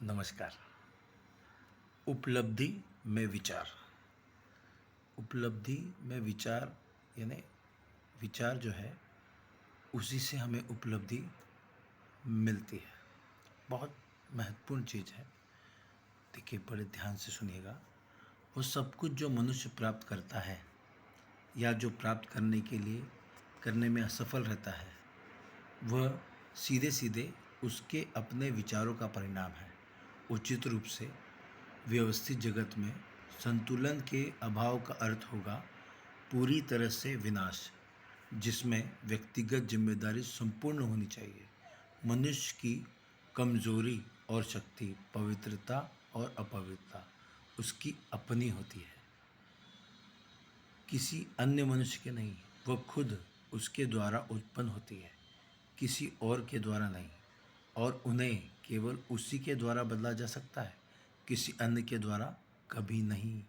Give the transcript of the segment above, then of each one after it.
नमस्कार। उपलब्धि में विचार। उपलब्धि में विचार यानी विचार जो है उसी से हमें उपलब्धि मिलती है। बहुत महत्वपूर्ण चीज़ है। देखिए, बड़े ध्यान से सुनिएगा। वो सब कुछ जो मनुष्य प्राप्त करता है या जो प्राप्त करने के लिए करने में असफल रहता है, वह सीधे सीधे उसके अपने विचारों का परिणाम है। उचित रूप से व्यवस्थित जगत में संतुलन के अभाव का अर्थ होगा पूरी तरह से विनाश, जिसमें व्यक्तिगत जिम्मेदारी संपूर्ण होनी चाहिए। मनुष्य की कमजोरी और शक्ति, पवित्रता और अपवित्रता उसकी अपनी होती है, किसी अन्य मनुष्य के नहीं। वह खुद उसके द्वारा उत्पन्न होती है, किसी और के द्वारा नहीं, और उन्हें केवल उसी के द्वारा बदला जा सकता है, किसी अन्य के द्वारा कभी नहीं।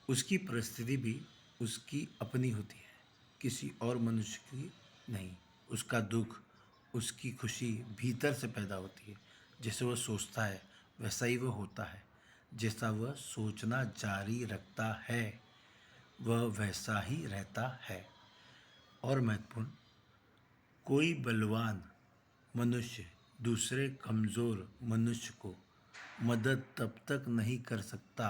उसकी परिस्थिति भी उसकी अपनी होती है, किसी और मनुष्य की नहीं। उसका दुख, उसकी खुशी भीतर से पैदा होती है। जैसे वह सोचता है वैसा ही वह होता है। जैसा वह सोचना जारी रखता है वह वैसा ही रहता है। और महत्वपूर्ण, कोई बलवान मनुष्य दूसरे कमज़ोर मनुष्य को मदद तब तक नहीं कर सकता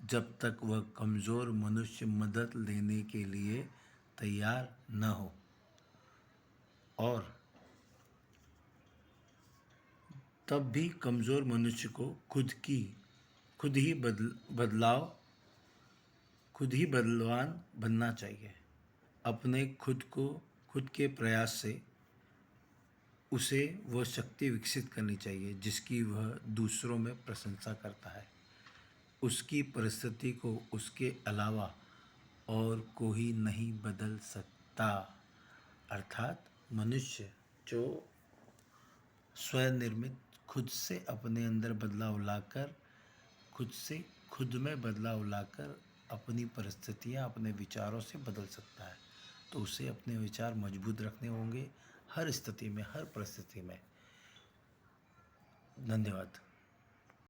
जब तक वह कमज़ोर मनुष्य मदद लेने के लिए तैयार न हो। और तब भी कमज़ोर मनुष्य को खुद ही बलवान बनना चाहिए। अपने खुद के प्रयास से उसे वह शक्ति विकसित करनी चाहिए जिसकी वह दूसरों में प्रशंसा करता है। उसकी परिस्थिति को उसके अलावा और कोई नहीं बदल सकता। अर्थात मनुष्य जो स्वनिर्मित खुद से अपने अंदर बदलाव लाकर खुद में बदलाव लाकर अपनी परिस्थितियाँ अपने विचारों से बदल सकता है। तो उसे अपने विचार मजबूत रखने होंगे हर स्थिति में, हर परिस्थिति में। धन्यवाद।